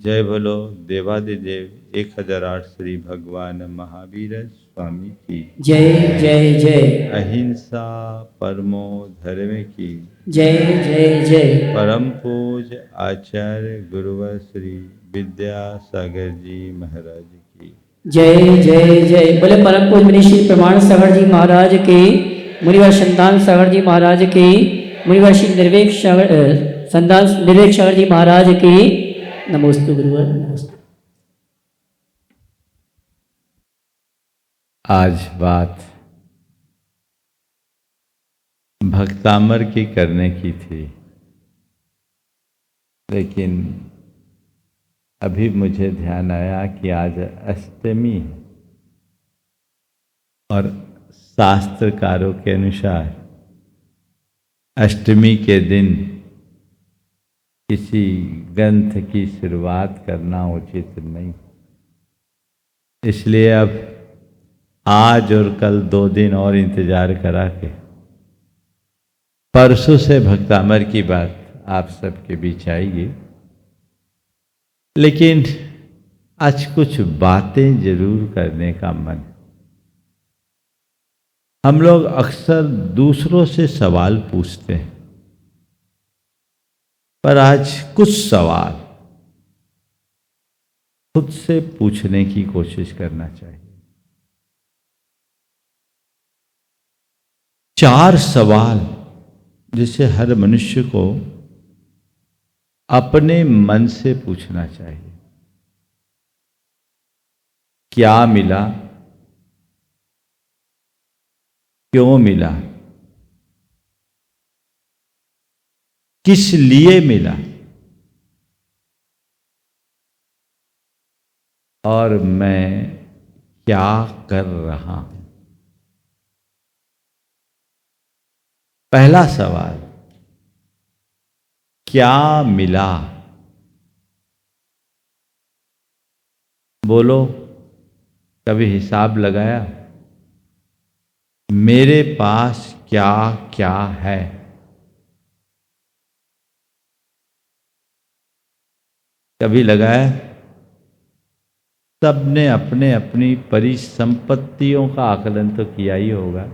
जय भलो देवादिदेव 1008 श्री भगवान महावीर स्वामी की जय जय जय। अहिंसा परमो धर्म की जय जय जय। परम पूज आचार्य गुरुवर श्री विद्यासागर जी महाराज की जय जय जय। बोले परम पूज मुनि श्री प्रमाण सागर जी महाराज के, मुनिवर संतान सागर जी महाराज के, मुनिवर श्री निर्वेक संतान निर्वेक सागर जी महाराज के। नमोस्तु गुरुवर नमोस्तु। आज बात भक्तामर की करने की थी, लेकिन अभी मुझे ध्यान आया कि आज अष्टमी है और शास्त्रकारों के अनुसार अष्टमी के दिन किसी ग्रंथ की शुरुआत करना उचित नहीं, इसलिए अब आज और कल 2 दिन और इंतजार करा के परसों से भक्तामर की बात आप सबके बीच आएगी। लेकिन आज कुछ बातें जरूर करने का मन। हम लोग अक्सर दूसरों से सवाल पूछते हैं, पर आज कुछ सवाल खुद से पूछने की कोशिश करना चाहिए। 4 सवाल जिसे हर मनुष्य को अपने मन से पूछना चाहिए। क्या मिला, क्यों मिला, किस लिए मिला और मैं क्या कर रहा हूं। पहला सवाल, क्या मिला? बोलो, कभी हिसाब लगाया मेरे पास क्या क्या है? कभी लगाया? सबने अपने अपनी परिसंपत्तियों का आकलन तो किया ही होगा।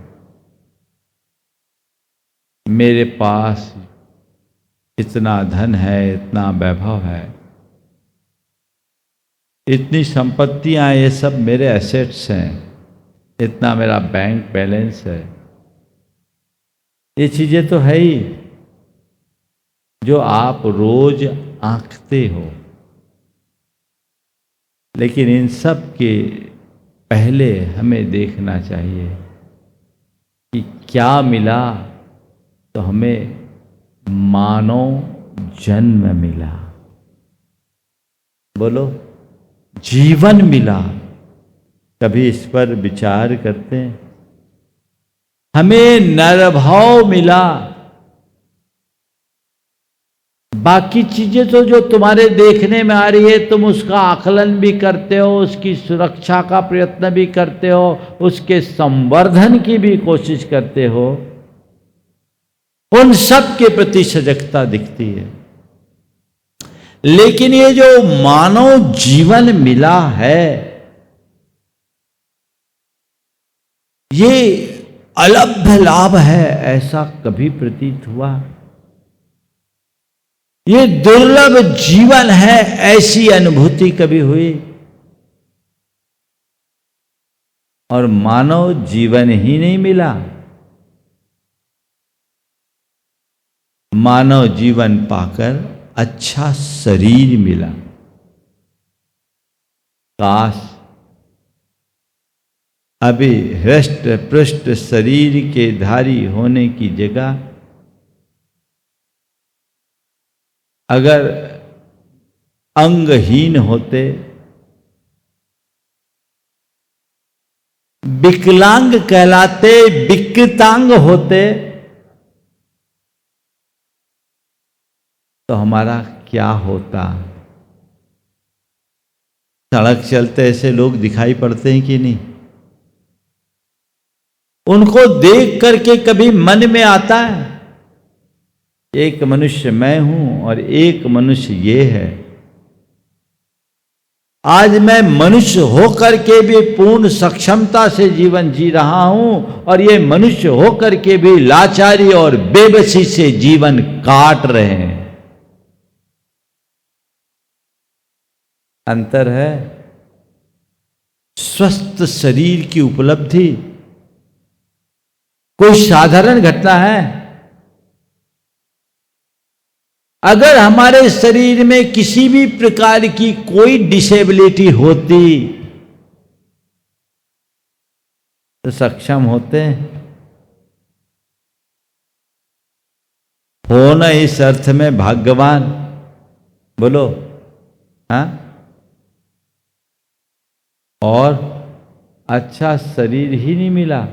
मेरे पास इतना धन है, इतना वैभव है, इतनी संपत्तियां, ये सब मेरे एसेट्स हैं, इतना मेरा बैंक बैलेंस है। ये चीजें तो है ही जो आप रोज आंकते हो, लेकिन इन सब के पहले हमें देखना चाहिए कि क्या मिला। तो हमें मानव जन्म मिला, बोलो जीवन मिला। कभी इस पर विचार करते हैं? हमें नरभाव मिला। बाकी चीजें तो जो तुम्हारे देखने में आ रही है, तुम उसका आकलन भी करते हो, उसकी सुरक्षा का प्रयत्न भी करते हो, उसके संवर्धन की भी कोशिश करते हो, उन सब के प्रति सजगता दिखती है। लेकिन ये जो मानव जीवन मिला है, ये अलभ्य लाभ है, ऐसा कभी प्रतीत हुआ? ये दुर्लभ जीवन है, ऐसी अनुभूति कभी हुई? और मानव जीवन ही नहीं मिला, मानव जीवन पाकर अच्छा शरीर मिला। काश अभी हृष्ट पृष्ठ शरीर के धारी होने की जगह अगर अंगहीन होते, विकलांग कहलाते, विकृतांग होते, तो हमारा क्या होता? सड़क चलते ऐसे लोग दिखाई पड़ते हैं कि नहीं? उनको देख करके कभी मन में आता है एक मनुष्य मैं हूं और एक मनुष्य ये है। आज मैं मनुष्य होकर के भी पूर्ण सक्षमता से जीवन जी रहा हूं, और ये मनुष्य होकर के भी लाचारी और बेबसी से जीवन काट रहे हैं। अंतर है स्वस्थ शरीर की उपलब्धि कोई साधारण घटना है। अगर हमारे शरीर में किसी भी प्रकार की कोई डिसेबिलिटी होती तो सक्षम होते हो ना इस अर्थ में भाग्यवान, बोलो हाँ। और अच्छा शरीर ही नहीं मिला,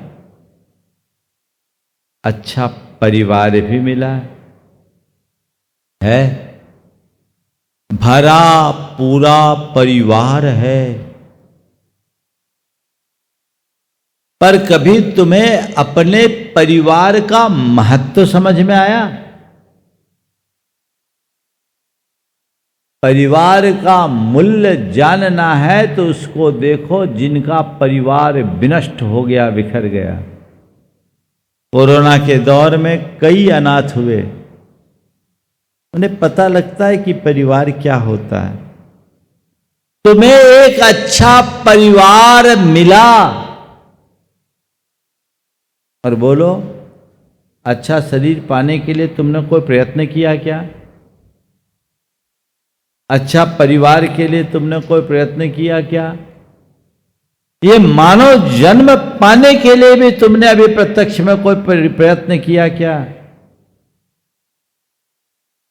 अच्छा परिवार भी मिला है, भरा पूरा परिवार है। पर कभी तुम्हें अपने परिवार का महत्व समझ में आया? परिवार का मूल्य जानना है तो उसको देखो जिनका परिवार विनष्ट हो गया, बिखर गया। कोरोना के दौर में कई अनाथ हुए, उन्हें पता लगता है कि परिवार क्या होता है। तुम्हें एक अच्छा परिवार मिला, और बोलो अच्छा शरीर पाने के लिए तुमने कोई प्रयत्न किया क्या? अच्छा परिवार के लिए तुमने कोई प्रयत्न किया क्या? ये मानव जन्म पाने के लिए भी तुमने अभी प्रत्यक्ष में कोई प्रयत्न किया क्या?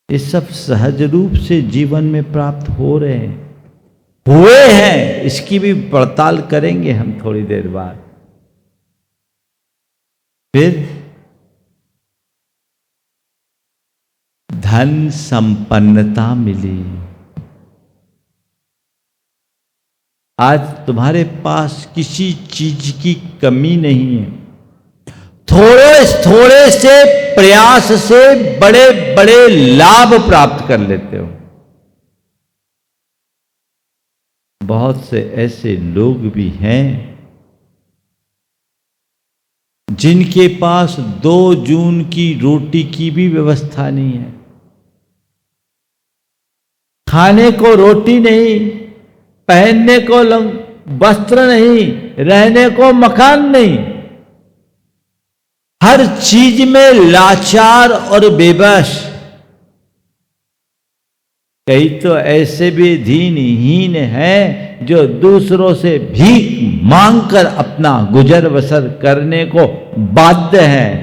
ये सब सहज रूप से जीवन में प्राप्त हो रहे हैं, हुए हैं। इसकी भी पड़ताल करेंगे हम थोड़ी देर बाद। फिर धन संपन्नता मिली। आज तुम्हारे पास किसी चीज की कमी नहीं है। थोड़े थोड़े से प्रयास से बड़े बड़े लाभ प्राप्त कर लेते हो। बहुत से ऐसे लोग भी हैं जिनके पास 2 जून की रोटी की भी व्यवस्था नहीं है। खाने को रोटी नहीं, पहनने को वस्त्र नहीं, रहने को मकान नहीं, हर चीज में लाचार और बेबस। कई तो ऐसे भी दीनहीन हैं जो दूसरों से भीख मांगकर अपना गुजर बसर करने को बाध्य हैं।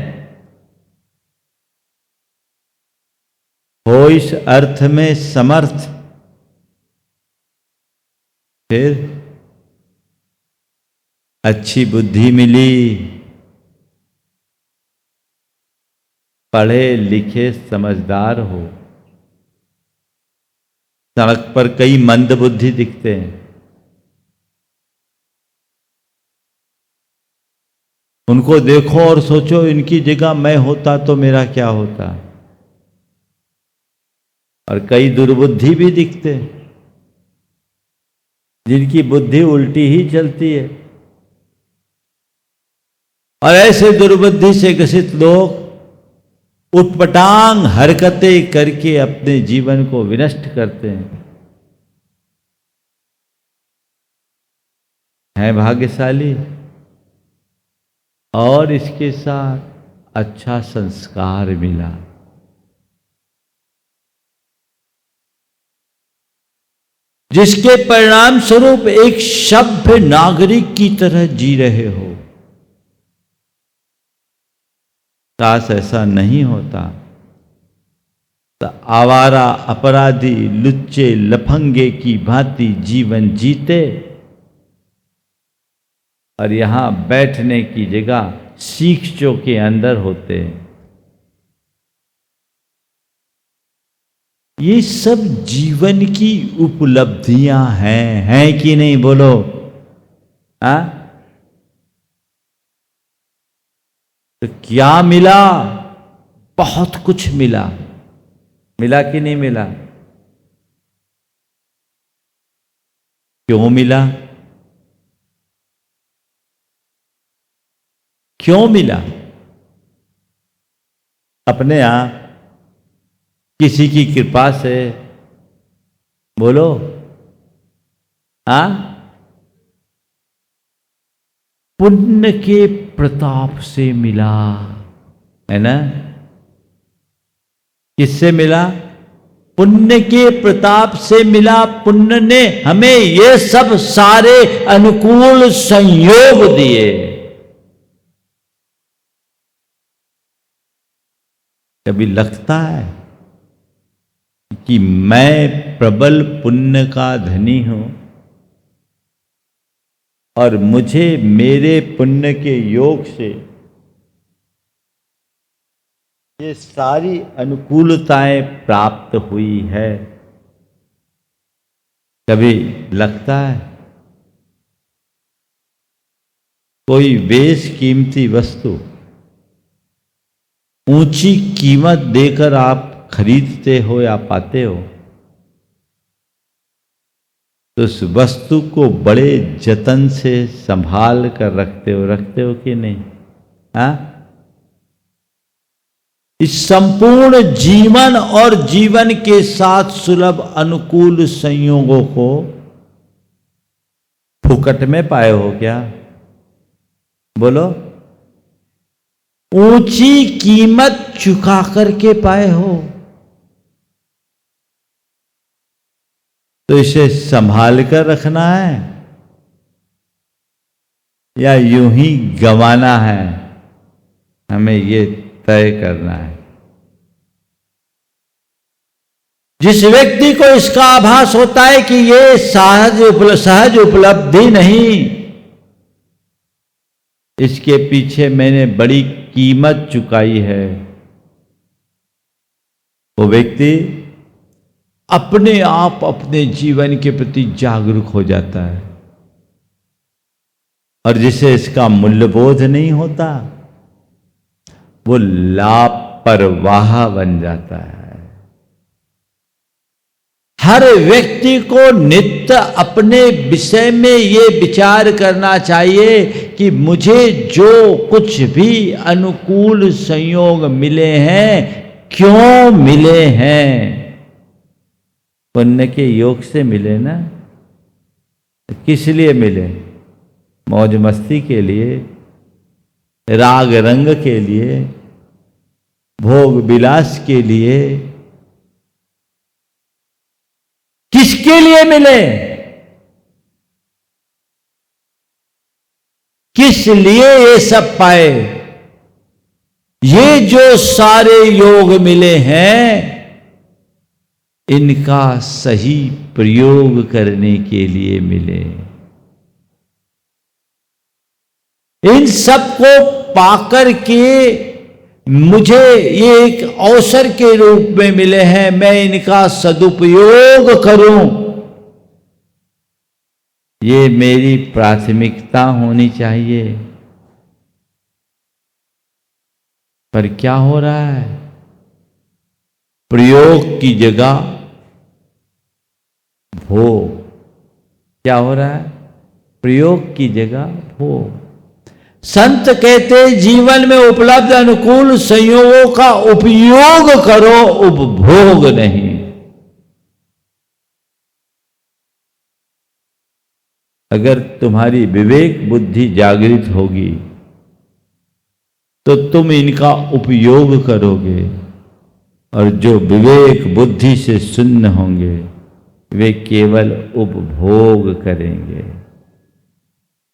हो इस अर्थ में समर्थ, फिर अच्छी बुद्धि मिली, पढ़े लिखे समझदार हो। सड़क पर कई मंद बुद्धि दिखते हैं, उनको देखो और सोचो इनकी जगह मैं होता तो मेरा क्या होता। और कई दुर्बुद्धि भी दिखते हैं जिनकी बुद्धि उल्टी ही चलती है। और ऐसे दुर्बुद्धि से ग्रसित लोग उटपटांग हरकतें करके अपने जीवन को विनष्ट करते हैं भाग्यशाली। और इसके साथ अच्छा संस्कार मिला। जिसके परिणाम स्वरूप एक सभ्य नागरिक की तरह जी रहे हो। काश ऐसा नहीं होता तो आवारा अपराधी लुच्चे लफंगे की भांति जीवन जीते और यहां बैठने की जगह सीखचों के अंदर होते। ये सब जीवन की उपलब्धियां हैं कि नहीं, बोलो आ? तो क्या मिला? बहुत कुछ मिला। मिला कि नहीं मिला? क्यों मिला? क्यों मिला? अपने आप, किसी की कृपा से? बोलो। पुण्य के प्रताप से मिला, है ना? किससे मिला? पुण्य के प्रताप से मिला। पुण्य ने हमें ये सब सारे अनुकूल संयोग दिए। कभी लगता है कि मैं प्रबल पुण्य का धनी हूं और मुझे मेरे पुण्य के योग से ये सारी अनुकूलताएं प्राप्त हुई है? कभी लगता है? कोई बेशकीमती वस्तु ऊंची कीमत देकर आप खरीदते हो या पाते हो, तो उस वस्तु को बड़े जतन से संभाल कर रखते हो कि नहीं? इस संपूर्ण जीवन और जीवन के साथ सुलभ अनुकूल संयोगों को फुकट में पाए हो क्या? बोलो। ऊंची कीमत चुका करके पाए हो, तो इसे संभाल कर रखना है या यूं ही गंवाना है? हमें ये तय करना है। जिस व्यक्ति को इसका आभास होता है कि ये सहज उपलब्धि नहीं, इसके पीछे मैंने बड़ी कीमत चुकाई है, वो व्यक्ति अपने आप अपने जीवन के प्रति जागरूक हो जाता है। और जिसे इसका मूल्यबोध नहीं होता, वो लापरवाह बन जाता है। हर व्यक्ति को नित्य अपने विषय में ये विचार करना चाहिए कि मुझे जो कुछ भी अनुकूल संयोग मिले हैं, क्यों मिले हैं? पुण्य के योग से मिले ना? किस लिए मिले? मौज मस्ती के लिए, राग रंग के लिए, भोग विलास के लिए? किसके लिए मिले? किस लिए ये सब पाए? ये जो सारे योग मिले हैं, इनका सही प्रयोग करने के लिए मिले। इन सबको पाकर के मुझे ये एक अवसर के रूप में मिले हैं, मैं इनका सदुपयोग करूं, ये मेरी प्राथमिकता होनी चाहिए। पर क्या हो रहा है? प्रयोग की जगह भोग। क्या हो रहा है? प्रयोग की जगह भोग। संत कहते जीवन में उपलब्ध अनुकूल संयोगों का उपयोग करो, उपभोग नहीं। अगर तुम्हारी विवेक बुद्धि जागृत होगी तो तुम इनका उपयोग करोगे, और जो विवेक बुद्धि से शून्य होंगे वे केवल उपभोग करेंगे।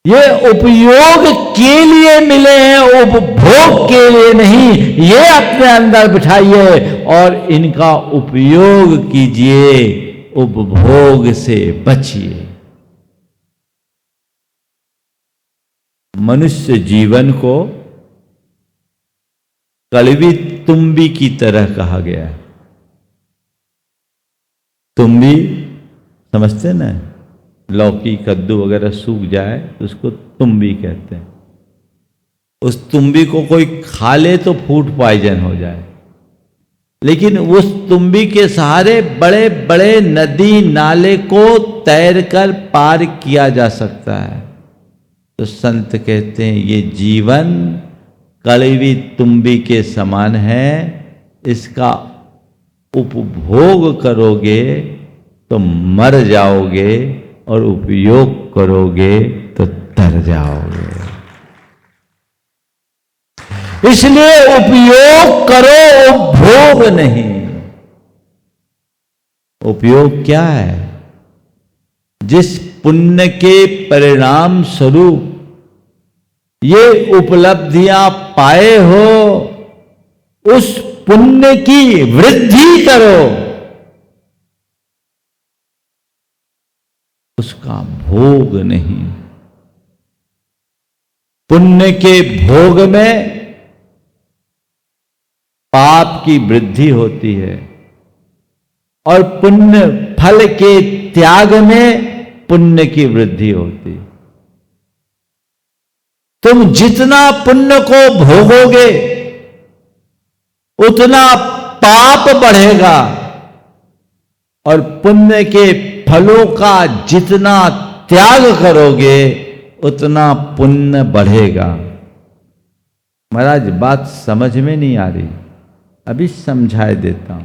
ये उपयोग के लिए मिले हैं, उपभोग के लिए नहीं। ये अपने अंदर बिठाइए और इनका उपयोग कीजिए, उपभोग से बचिए। मनुष्य जीवन को कड़वी तुम्बी की तरह कहा गया है। तुम्बी समझते ना? लौकी कद्दू वगैरह सूख जाए तो उसको तुम्बी कहते हैं। उस तुम्बी को कोई खा ले तो फूड पॉइजन हो जाए। लेकिन उस तुम्बी के सहारे बड़े बड़े नदी नाले को तैरकर पार किया जा सकता है। तो संत कहते हैं ये जीवन कड़वी तुम्बी के समान है, इसका उपभोग करोगे तो मर जाओगे और उपयोग करोगे तो तर जाओगे। इसलिए उपयोग करो, उपभोग नहीं। उपयोग क्या है? जिस पुण्य के परिणाम स्वरूप ये उपलब्धियां पाए हो, उस पुण्य की वृद्धि करो, उसका भोग नहीं। पुण्य के भोग में पाप की वृद्धि होती है और पुण्य फल के त्याग में पुण्य की वृद्धि होती है। तुम जितना पुण्य को भोगोगे उतना पाप बढ़ेगा और पुण्य के फलों का जितना त्याग करोगे उतना पुण्य बढ़ेगा। महाराज बात समझ में नहीं आ रही, अभी समझाए देता हूं।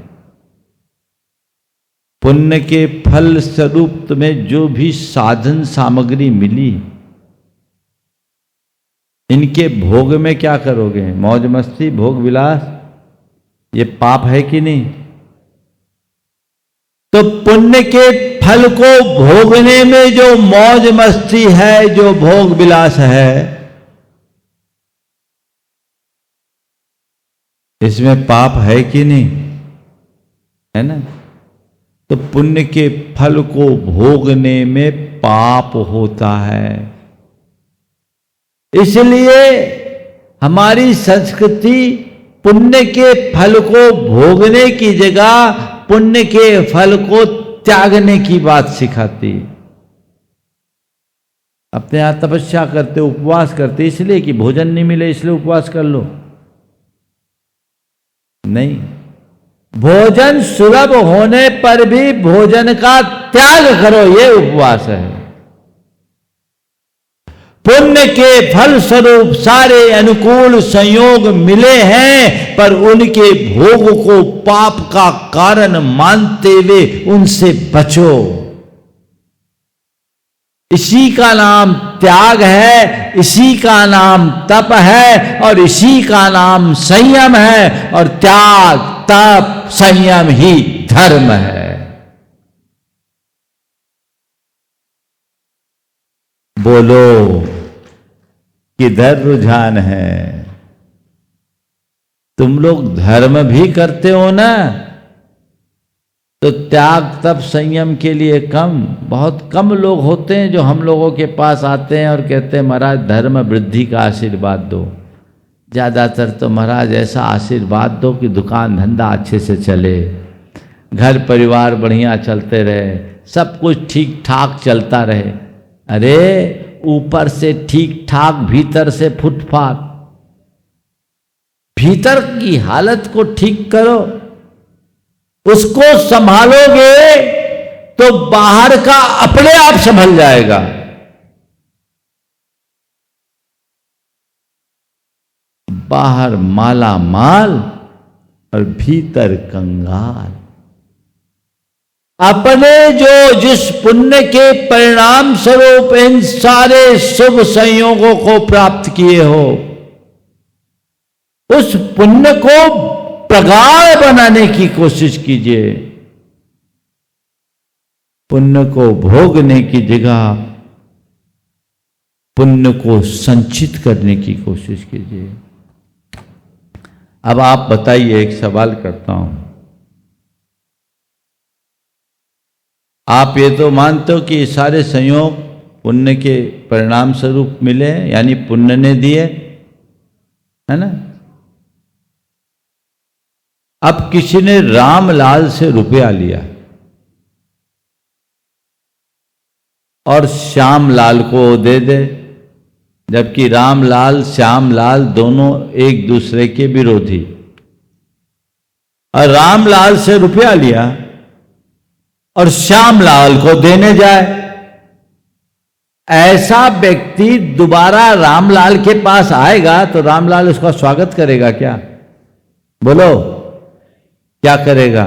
पुण्य के फल स्वरूप तुम्हें जो भी साधन सामग्री मिली, इनके भोग में क्या करोगे? मौज मस्ती, भोग विलास, ये पाप है कि नहीं? तो पुण्य के फल को भोगने में जो मौज मस्ती है, जो भोग विलास है, इसमें पाप है कि नहीं? है ना? तो पुण्य के फल को भोगने में पाप होता है। इसलिए हमारी संस्कृति पुण्य के फल को भोगने की जगह पुण्य के फल को त्यागने की बात सिखाती। अपने यहां तपस्या करते, उपवास करते इसलिए कि भोजन नहीं मिले इसलिए उपवास कर लो, नहीं। भोजन सुलभ होने पर भी भोजन का त्याग करो, ये उपवास है। पुण्य के फल स्वरूप सारे अनुकूल संयोग मिले हैं, पर उनके भोग को पाप का कारण मानते हुए उनसे बचो। इसी का नाम त्याग है, इसी का नाम तप है और इसी का नाम संयम है। और त्याग, तप, संयम ही धर्म है। बोलो किधर रुझान है? तुम लोग धर्म भी करते हो ना, तो त्याग तप संयम के लिए बहुत कम लोग होते हैं जो हम लोगों के पास आते हैं और कहते हैं महाराज धर्म वृद्धि का आशीर्वाद दो। ज़्यादातर तो महाराज ऐसा आशीर्वाद दो कि दुकान धंधा अच्छे से चले, घर परिवार बढ़िया चलते रहे, सब कुछ ठीक ठाक चलता रहे। अरे ऊपर से ठीक ठाक, भीतर से फुटफाट। भीतर की हालत को ठीक करो, उसको संभालोगे तो बाहर का अपने आप संभल जाएगा। बाहर माला माल और भीतर कंगाल। अपने जो जिस पुण्य के परिणाम स्वरूप इन सारे शुभ संयोगों को प्राप्त किए हो, उस पुण्य को प्रगाढ़ बनाने की कोशिश कीजिए। पुण्य को भोगने की जगह पुण्य को संचित करने की कोशिश कीजिए। अब आप बताइए, एक सवाल करता हूं। आप ये तो मानते हो कि सारे संयोग पुण्य के परिणाम स्वरूप मिले, यानी पुण्य ने दिए, है ना? अब किसी ने रामलाल से रुपया लिया और श्यामलाल को दे दे, जबकि रामलाल श्यामलाल दोनों एक दूसरे के विरोधी। और रामलाल से रुपया लिया और श्यामलाल को देने जाए, ऐसा व्यक्ति दोबारा रामलाल के पास आएगा तो रामलाल उसका स्वागत करेगा क्या? बोलो क्या करेगा?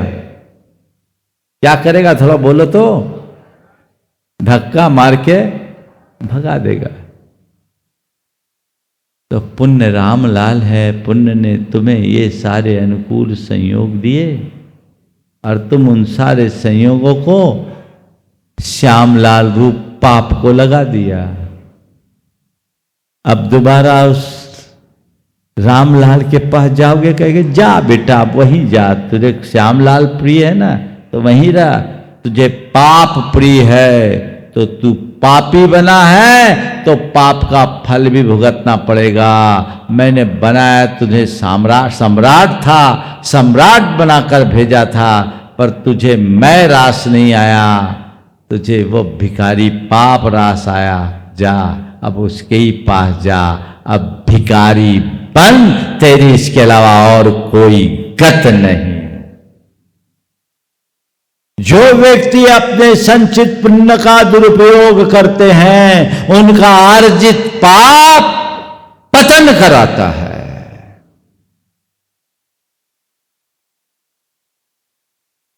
क्या करेगा? थोड़ा बोलो तो। धक्का मार के भगा देगा। तो पुण्य रामलाल है, पुण्य ने तुम्हें ये सारे अनुकूल संयोग दिए और तुम उन सारे संयोगों को श्यामलाल रूप पाप को लगा दिया। अब दोबारा उस रामलाल के पास जाओगे, कहेंगे जा बेटा वहीं जा, तुझे श्यामलाल प्रिय है ना तो वहीं रह, तुझे पाप प्रिय है तो तू पापी बना है तो पाप का फल भी भुगतना पड़ेगा। मैंने बनाया तुझे सम्राट था, सम्राट बनाकर भेजा था, पर तुझे मैं रास नहीं आया, तुझे वो भिखारी पाप रास आया। जा अब उसके ही पास जा, अब भिखारी बन, तेरी इसके अलावा और कोई गत नहीं। जो व्यक्ति अपने संचित पुण्य का दुरुपयोग करते हैं उनका अर्जित पाप पतन कराता है।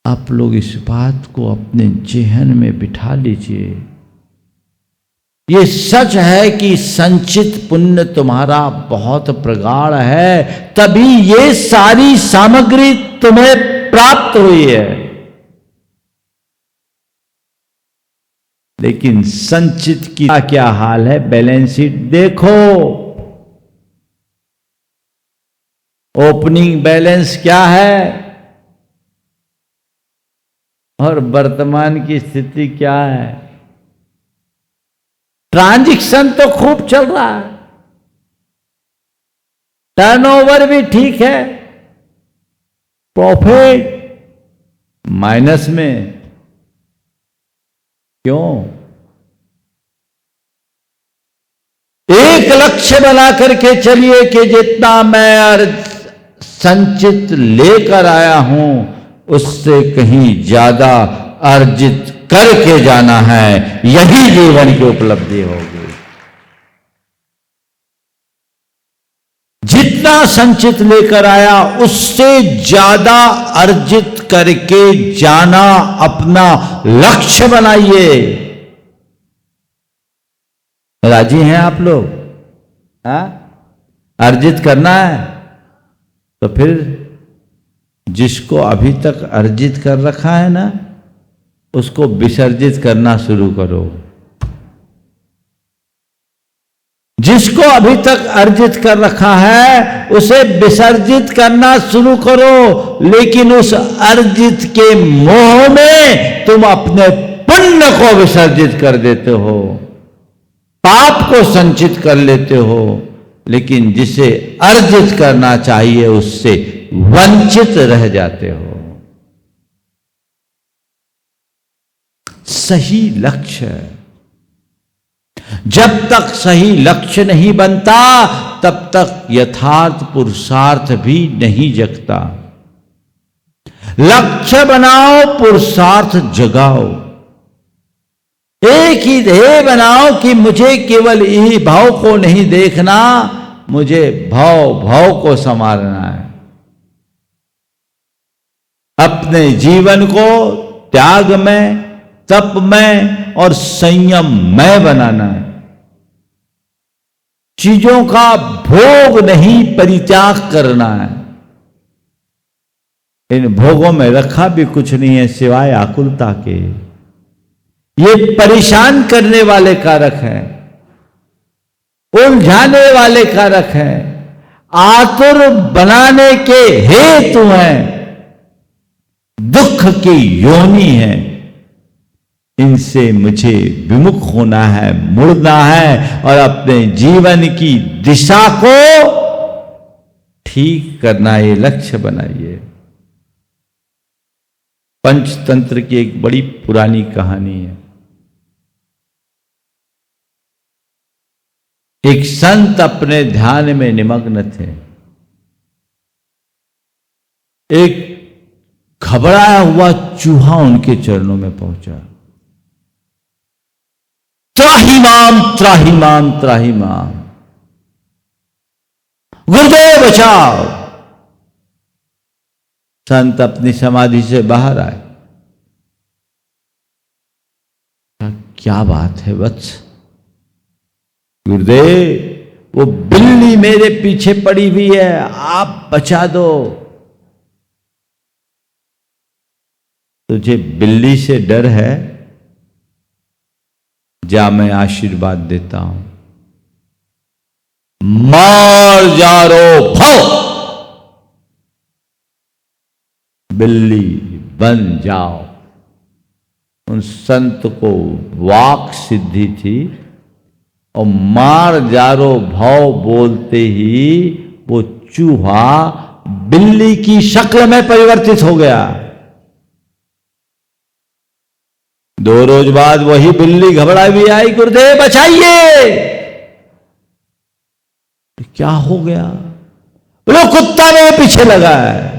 आप लोग इस बात को अपने जेहन में बिठा लीजिए। ये सच है कि संचित पुण्य तुम्हारा बहुत प्रगाढ़ है, तभी ये सारी सामग्री तुम्हें प्राप्त हुई है। लेकिन संचित की क्या हाल है? बैलेंस शीट देखो, ओपनिंग बैलेंस क्या है और वर्तमान की स्थिति क्या है। ट्रांजैक्शन तो खूब चल रहा है, टर्नओवर भी ठीक है, प्रॉफिट माइनस में। क्यों? एक लक्ष्य बना करके चलिए कि जितना मैं संचित लेकर आया हूं उससे कहीं ज्यादा अर्जित करके जाना है, यही जीवन की उपलब्धि होगी। जितना संचित लेकर आया उससे ज्यादा अर्जित करके जाना अपना लक्ष्य बनाइए। राजी हैं आप लोग? अर्जित करना है तो फिर जिसको अभी तक अर्जित कर रखा है ना उसको विसर्जित करना शुरू करो। जिसको अभी तक अर्जित कर रखा है उसे विसर्जित करना शुरू करो, लेकिन उस अर्जित के मोह में तुम अपने पुण्य को विसर्जित कर देते हो, पाप को संचित कर लेते हो, लेकिन जिसे अर्जित करना चाहिए उससे वंचित रह जाते हो। सही लक्ष्य, जब तक सही लक्ष्य नहीं बनता तब तक यथार्थ पुरुषार्थ भी नहीं जगता। लक्ष्य बनाओ, पुरुषार्थ जगाओ। एक ही ध्येय बनाओ कि मुझे केवल यही भाव को नहीं देखना, मुझे भाव को संवारना है। अपने जीवन को त्याग में, तप में और संयम में बनाना है। चीजों का भोग नहीं परित्याग करना है। इन भोगों में रखा भी कुछ नहीं है सिवाय आकुलता के। ये परेशान करने वाले कारक हैं, उलझाने वाले कारक हैं, आतुर बनाने के हेतु हैं, दुख की योनि है। इनसे मुझे विमुख होना है, मुड़ना है और अपने जीवन की दिशा को ठीक करना। ये लक्ष्य बनाइए। पंचतंत्र की एक बड़ी पुरानी कहानी है। एक संत अपने ध्यान में निमग्न थे। एक घबराया हुआ चूहा उनके चरणों में पहुंचा। त्राहिमाम त्राहिमाम त्राहिमाम, गुरुदेव बचाओ। संत अपनी समाधि से बाहर आए। क्या बात है वत्स? गुरुदेव, वो बिल्ली मेरे पीछे पड़ी हुई है, आप बचा दो। तुझे बिल्ली से डर है? जा, मैं आशीर्वाद देता हूं। मार जारो भव, बिल्ली बन जाओ। उन संत को वाक सिद्धि थी और मार जारो भव बोलते ही वो चूहा बिल्ली की शक्ल में परिवर्तित हो गया। 2 रोज बाद वही बिल्ली घबराई हुई आई, गुरुदेव बचाइए। क्या हो गया? बोलो कुत्ता मेरे पीछे लगा है।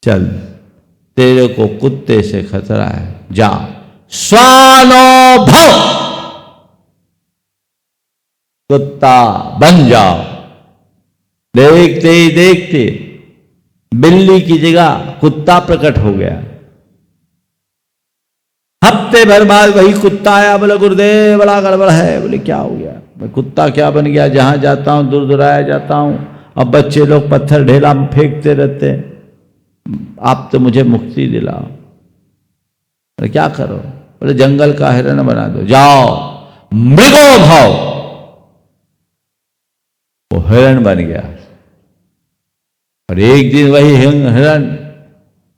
चल, तेरे को कुत्ते से खतरा है, जा स्वानो भव, कुत्ता बन जाओ। देखते ही देखते बिल्ली की जगह कुत्ता प्रकट हो गया। हफ्ते भर बाद वही कुत्ता आया। बोले गुरुदेव बड़ा गड़बड़ है। बोले क्या हो गया? मैं कुत्ता क्या बन गया? जहां जाता हूं दूर दुराया जाता हूं, अब बच्चे लोग पत्थर ढेला में फेंकते रहते हैं, आप तो मुझे मुक्ति दिलाओ। बोले क्या करो? बोले जंगल का हिरण बना दो। जाओ मृगो भव, वो हिरण बन गया। और एक दिन वही हिरण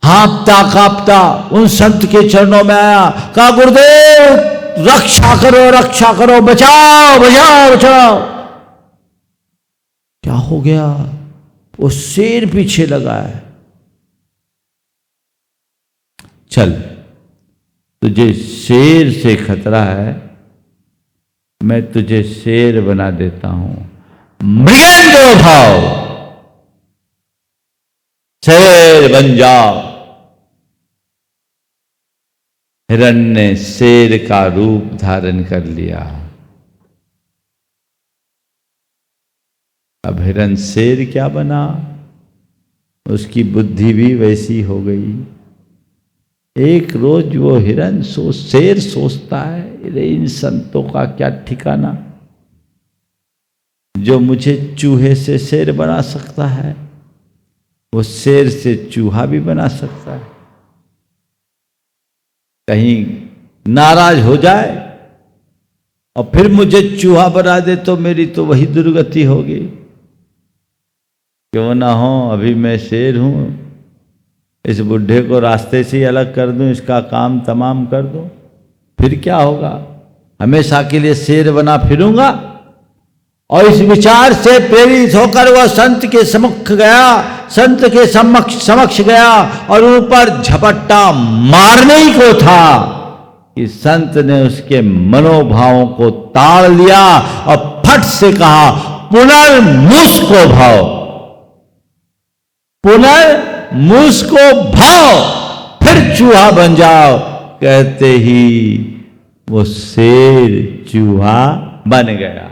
हाँफता कांपता उन संत के चरणों में आया, कहा गुरुदेव रक्षा करो, बचाओ बचाओ बचाओ। क्या हो गया? वो शेर पीछे लगा है। चल, तुझे शेर से खतरा है, मैं तुझे शेर बना देता हूं। मृगेंद्र भाव, शेर बन जाओ। हिरण ने शेर का रूप धारण कर लिया। अब हिरण शेर क्या बना, उसकी बुद्धि भी वैसी हो गई। एक रोज वो हिरण शेर सोचता है, अरे इन संतों का क्या ठिकाना, जो मुझे चूहे से शेर बना सकता है, वो शेर से चूहा भी बना सकता है। कहीं नाराज हो जाए और फिर मुझे चूहा बना दे तो मेरी तो वही दुर्गति होगी। क्यों ना हो, अभी मैं शेर हूं, इस बुढ़े को रास्ते से ही अलग कर दूं, इसका काम तमाम कर दूं, फिर क्या होगा? हमेशा के लिए शेर बना फिरूंगा। और इस विचार से प्रेरित होकर वह संत के सम्मुख गया, संत के समक्ष गया और ऊपर झपट्टा मारने ही को था कि संत ने उसके मनोभावों को ताड़ लिया और फट से कहा, पुनर्मुस्को भाव, पुनर्मुस्को भाव, फिर चूहा बन जाओ। कहते ही वो शेर चूहा बन गया।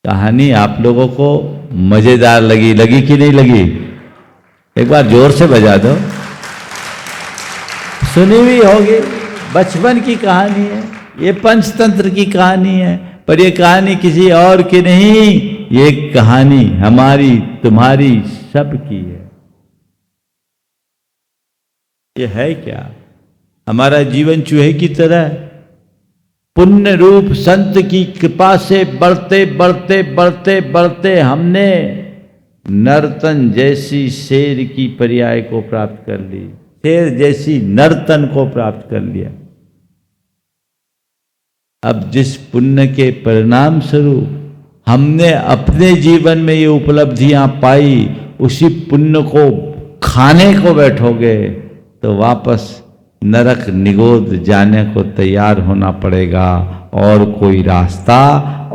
कहानी आप लोगों को मजेदार लगी कि नहीं लगी? एक बार जोर से बजा दो। सुनी हुई होगी, बचपन की कहानी है, ये पंचतंत्र की कहानी है, पर ये कहानी किसी और की नहीं, ये कहानी हमारी तुम्हारी सबकी है। ये है क्या? हमारा जीवन चूहे की तरह पुण्य रूप संत की कृपा से बढ़ते बढ़ते बढ़ते बढ़ते हमने नर्तन जैसी शेर की पर्याय को प्राप्त कर ली, शेर जैसी नर्तन को प्राप्त कर लिया। अब जिस पुण्य के परिणाम स्वरूप हमने अपने जीवन में ये उपलब्धियां पाई, उसी पुण्य को खाने को बैठोगे तो वापस नरक निगोद जाने को तैयार होना पड़ेगा, और कोई रास्ता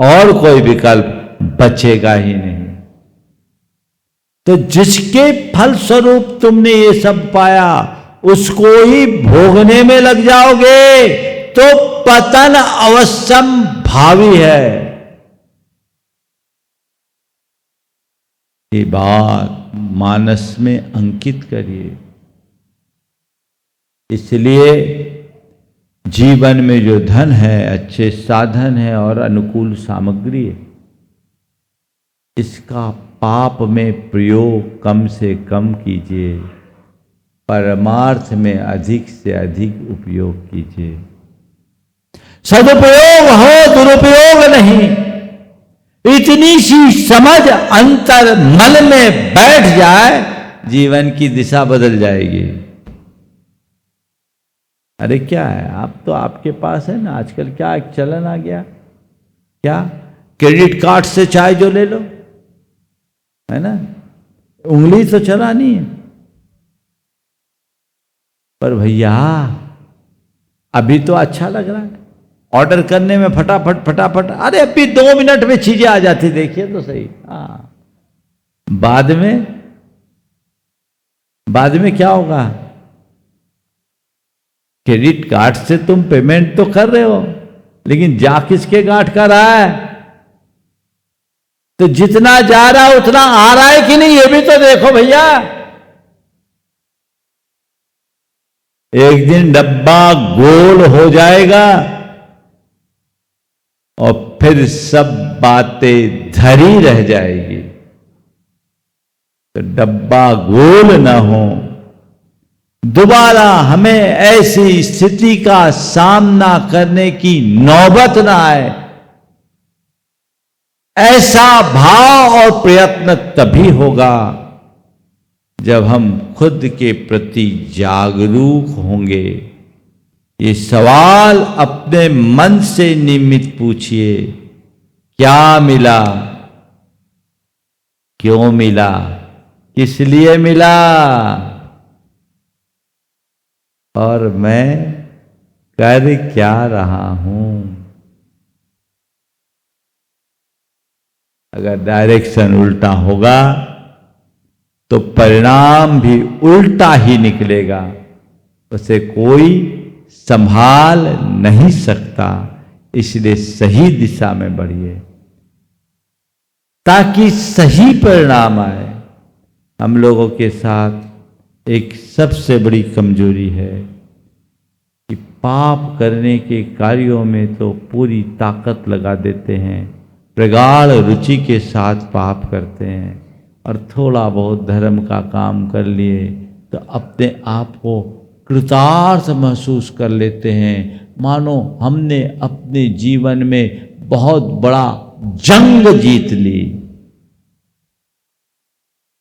और कोई विकल्प बचेगा ही नहीं। तो जिसके फल स्वरूप तुमने ये सब पाया उसको ही भोगने में लग जाओगे तो पतन अवश्यम भावी है। ये बात मानस में अंकित करिए। इसलिए जीवन में जो धन है, अच्छे साधन है और अनुकूल सामग्री है, इसका पाप में प्रयोग कम से कम कीजिए, परमार्थ में अधिक से अधिक उपयोग कीजिए। सदुपयोग हो, दुरुपयोग नहीं। इतनी सी समझ अंतर मन में बैठ जाए, जीवन की दिशा बदल जाएगी। अरे क्या है, आप तो आपके पास है ना, आजकल क्या एक चलन आ गया, क्या क्रेडिट कार्ड से चाय जो ले लो, है ना, उंगली तो चलानी है। पर भैया अभी तो अच्छा लग रहा है, ऑर्डर करने में फटाफट फटाफट, अरे अभी 2 मिनट में चीजें आ जाती, देखिए तो सही। हाँ, बाद में क्या होगा? क्रेडिट कार्ड से तुम पेमेंट तो कर रहे हो, लेकिन जा किसके गांठ का रहा है? तो जितना जा रहा है उतना आ रहा है कि नहीं, ये भी तो देखो भैया। एक दिन डब्बा गोल हो जाएगा और फिर सब बातें धरी रह जाएगी। तो डब्बा गोल ना हो, दोबारा हमें ऐसी स्थिति का सामना करने की नौबत ना आए, ऐसा भाव और प्रयत्न तभी होगा जब हम खुद के प्रति जागरूक होंगे। ये सवाल अपने मन से नियमित पूछिए, क्या मिला, क्यों मिला, किस लिए मिला, और मैं कर क्या रहा हूं। अगर डायरेक्शन उल्टा होगा तो परिणाम भी उल्टा ही निकलेगा, उसे कोई संभाल नहीं सकता। इसलिए सही दिशा में बढ़िए ताकि सही परिणाम आए। हम लोगों के साथ एक सबसे बड़ी कमजोरी है कि पाप करने के कार्यों में तो पूरी ताकत लगा देते हैं, प्रगाढ़ रुचि के साथ पाप करते हैं, और थोड़ा बहुत धर्म का काम कर लिए तो अपने आप को कृतार्थ महसूस कर लेते हैं, मानो हमने अपने जीवन में बहुत बड़ा जंग जीत ली।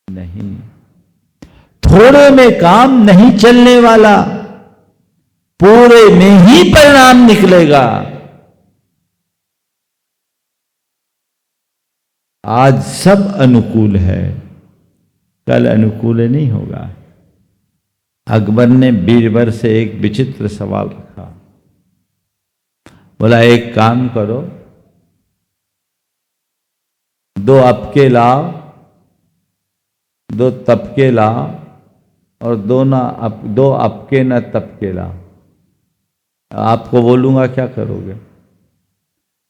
नहीं, थोड़े में काम नहीं चलने वाला, पूरे में ही परिणाम निकलेगा। आज सब अनुकूल है, कल अनुकूल नहीं होगा। अकबर ने बीरबल से एक विचित्र सवाल रखा, बोला एक काम करो, 2 अबके लाओ, 2 तबके लाओ, और 2 अबके न तबके लाओ। आपको बोलूंगा क्या करोगे?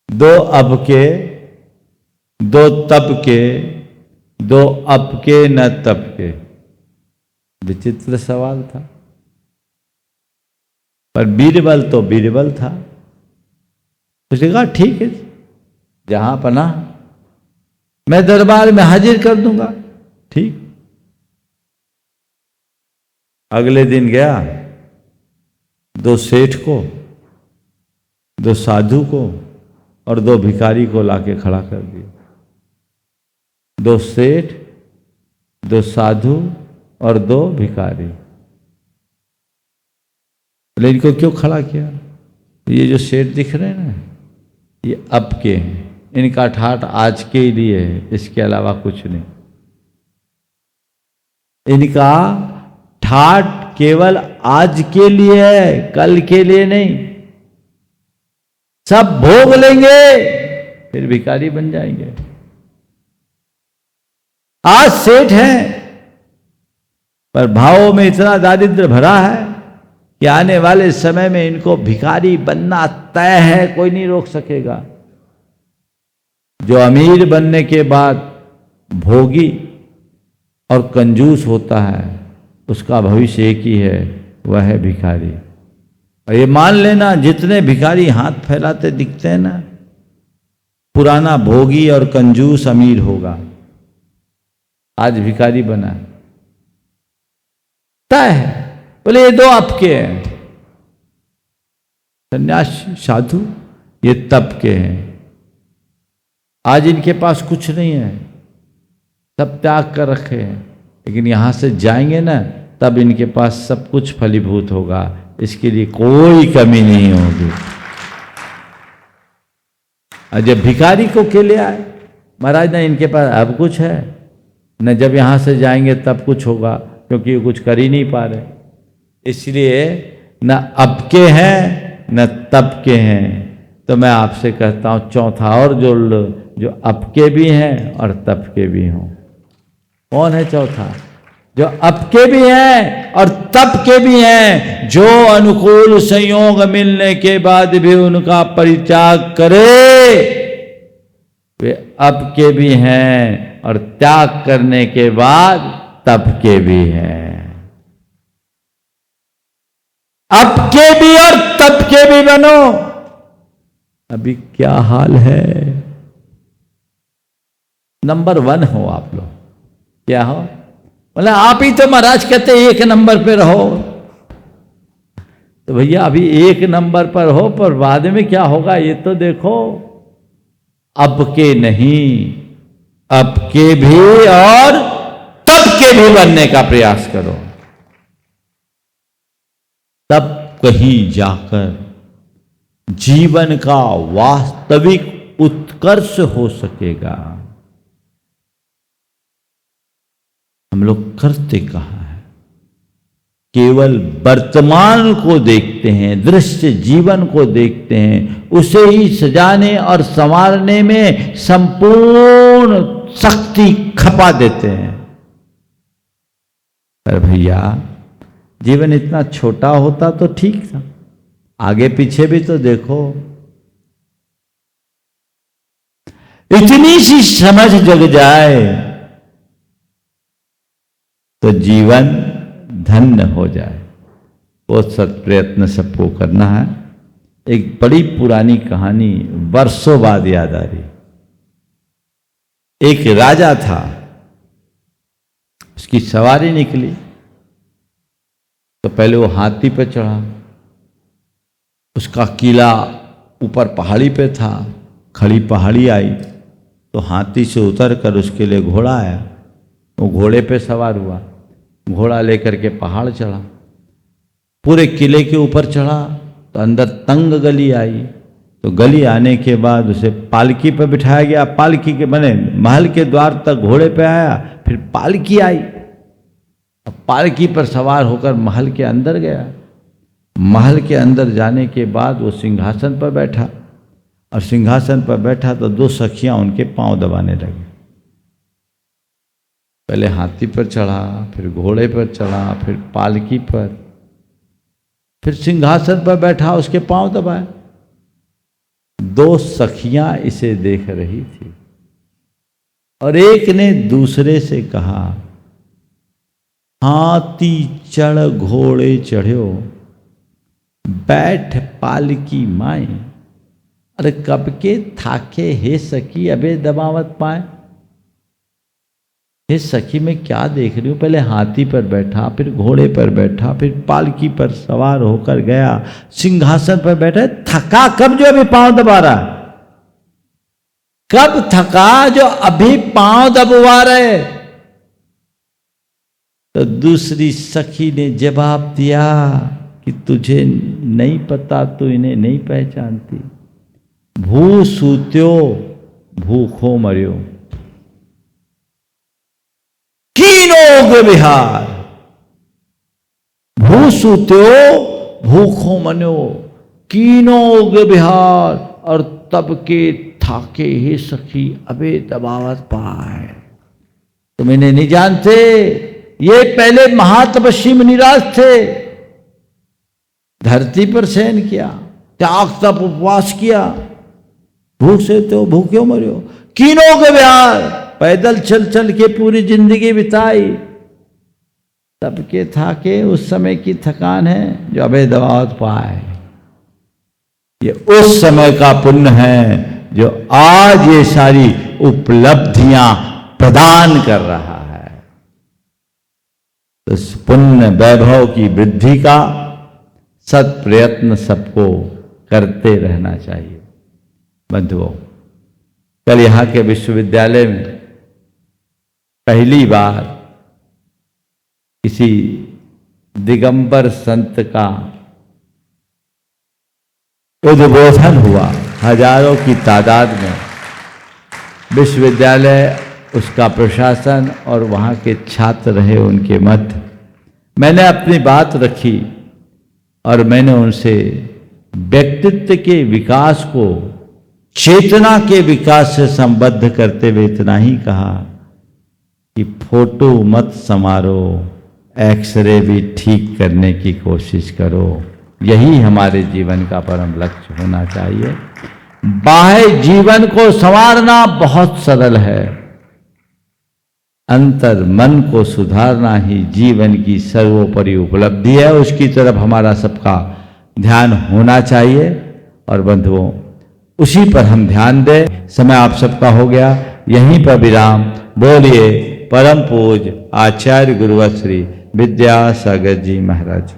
2 अबके, 2 तबके, 2 अबके न तबके। विचित्र सवाल था, पर बीरबल तो बीरबल था। उसने कहा ठीक है, जहां पनाह, मैं दरबार में हाजिर कर दूंगा। ठीक। अगले दिन गया, 2 सेठ को, 2 साधु को और 2 भिखारी को लाके खड़ा कर दिया। 2 सेठ, 2 साधु और 2 भिखारी। बोले इनको क्यों खड़ा किया? ये जो सेठ दिख रहे हैं ना, ये अब के हैं, इनका ठाठ आज के लिए है, इसके अलावा कुछ नहीं। इनका ठाठ केवल आज के लिए है, कल के लिए नहीं। सब भोग लेंगे फिर भिखारी बन जाएंगे। आज सेठ हैं, पर भावों में इतना दारिद्र्य भरा है कि आने वाले समय में इनको भिखारी बनना तय है, कोई नहीं रोक सकेगा। जो अमीर बनने के बाद भोगी और कंजूस होता है, उसका भविष्य एक ही है, वह है भिखारी। और ये मान लेना, जितने भिखारी हाथ फैलाते दिखते हैं ना, पुराना भोगी और कंजूस अमीर होगा। आज भिखारी बना तय है। बोले ये दो आपके हैं, सन्यासी साधु ये तब के हैं। आज इनके पास कुछ नहीं है, सब त्याग कर रखे हैं, लेकिन यहां से जाएंगे ना, तब इनके पास सब कुछ फलीभूत होगा, इसके लिए कोई कमी नहीं होगी। और जब भिखारी को के ले आए महाराज, ना इनके पास अब कुछ है, न जब यहां से जाएंगे तब कुछ होगा, क्योंकि ये कुछ कर ही नहीं पा रहे। इसलिए न अब के हैं न तब के हैं। तो मैं आपसे कहता हूं चौथा और जोड़ लो, जो अब के भी हैं और तब के भी हों। कौन है चौथा? जो अब के भी हैं और तब के भी हैं, जो अनुकूल संयोग मिलने के बाद भी उनका परित्याग करे, वे अब के भी हैं और त्याग करने के बाद तब के भी हैं। अब के भी और तब के भी बनो। अभी क्या हाल है? नंबर 1 हो आप लोग। क्या हो? बोले आप ही तो महाराज कहते एक नंबर पे रहो। तो भैया अभी एक नंबर पर हो, पर बाद में क्या होगा ये तो देखो। अब के नहीं, अब के भी और तब के भी बनने का प्रयास करो, तब कहीं जाकर जीवन का वास्तविक उत्कर्ष हो सकेगा। हम लोग करते कहाँ हैं? केवल वर्तमान को देखते हैं, दृश्य जीवन को देखते हैं, उसे ही सजाने और संवारने में संपूर्ण शक्ति खपा देते हैं। पर भैया जीवन इतना छोटा होता तो ठीक था, आगे पीछे भी तो देखो। इतनी सी समझ जग जाए तो जीवन धन्य हो जाए। वो सत प्रयत्न सबको करना है। एक बड़ी पुरानी कहानी वर्षों बाद याद आ रही। एक राजा था, उसकी सवारी निकली तो पहले वो हाथी पे चढ़ा। उसका किला ऊपर पहाड़ी पे था, खड़ी पहाड़ी आई तो हाथी से उतर कर उसके लिए घोड़ा आया। वो घोड़े पे सवार हुआ, घोड़ा लेकर के पहाड़ चढ़ा। पूरे किले के ऊपर चढ़ा तो अंदर तंग गली आई। तो गली आने के बाद उसे पालकी पर बिठाया गया। पालकी के बने महल के द्वार तक घोड़े पे आया, फिर पालकी आई। अब पालकी पर सवार होकर महल के अंदर गया। महल के अंदर जाने के बाद वो सिंहासन पर बैठा, और सिंहासन पर बैठा तो 2 सखियां उनके पांव दबाने लगी। पहले हाथी पर चढ़ा, फिर घोड़े पर चढ़ा, फिर पालकी पर, फिर सिंहासन पर बैठा, उसके पांव दबाए। 2 सखियां इसे देख रही थी और एक ने दूसरे से कहा, हाथी चढ़ घोड़े चढ़्यो, बैठ पालकी माए। अरे कब के थाके हे सखी अबे दबावत पाए। हे सखी मैं क्या देख रही हूं? पहले हाथी पर बैठा, फिर घोड़े पर बैठा, फिर पालकी पर सवार होकर गया, सिंहासन पर बैठा। थका कब जो अभी पांव दबा रहा? कब थका जो अभी पांव दबवा रहे? तो दूसरी सखी ने जवाब दिया कि तुझे नहीं पता, तू इन्हें नहीं पहचानती। भू सूत्यो भूखो मर्यो, कीनोग विहार। भू सूत्यो भूखो मनो, कीनोग विहार। और तब के थाके हे सखी अबे दबावत पाए। तुम इन्हें नहीं जानते, ये पहले महातपस्वी मुनिराज थे। धरती पर शयन किया, त्याग तप उपवास किया, भूख से तो भूखे मरे हो, कीनों के बिहार पैदल चल चल के पूरी जिंदगी बिताई। तब के थाके उस समय की थकान है जो अभय दवात पाए। ये उस समय का पुण्य है जो आज ये सारी उपलब्धियां प्रदान कर रहा है। तो इस पुण्य वैभव की वृद्धि का सत प्रयत्न सबको करते रहना चाहिए। बंधुओं, कल यहाँ के विश्वविद्यालय में पहली बार किसी दिगंबर संत का उद्बोधन हुआ, हजारों की तादाद में। विश्वविद्यालय, उसका प्रशासन और वहाँ के छात्र रहे उनके मध्य। मैंने अपनी बात रखी और मैंने उनसे व्यक्तित्व के विकास को चेतना के विकास से संबद्ध करते हुए इतना ही कहा कि फोटो मत संवारो, एक्सरे भी ठीक करने की कोशिश करो। यही हमारे जीवन का परम लक्ष्य होना चाहिए। बाह्य जीवन को संवारना बहुत सरल है, अंतर मन को सुधारना ही जीवन की सर्वोपरि उपलब्धि है। उसकी तरफ हमारा सबका ध्यान होना चाहिए। और बंधुओं, उसी पर हम ध्यान दें। समय आप सबका हो गया, यहीं पर विराम। बोलिए परम पूज्य आचार्य गुरुवर श्री विद्यासागर जी महाराज।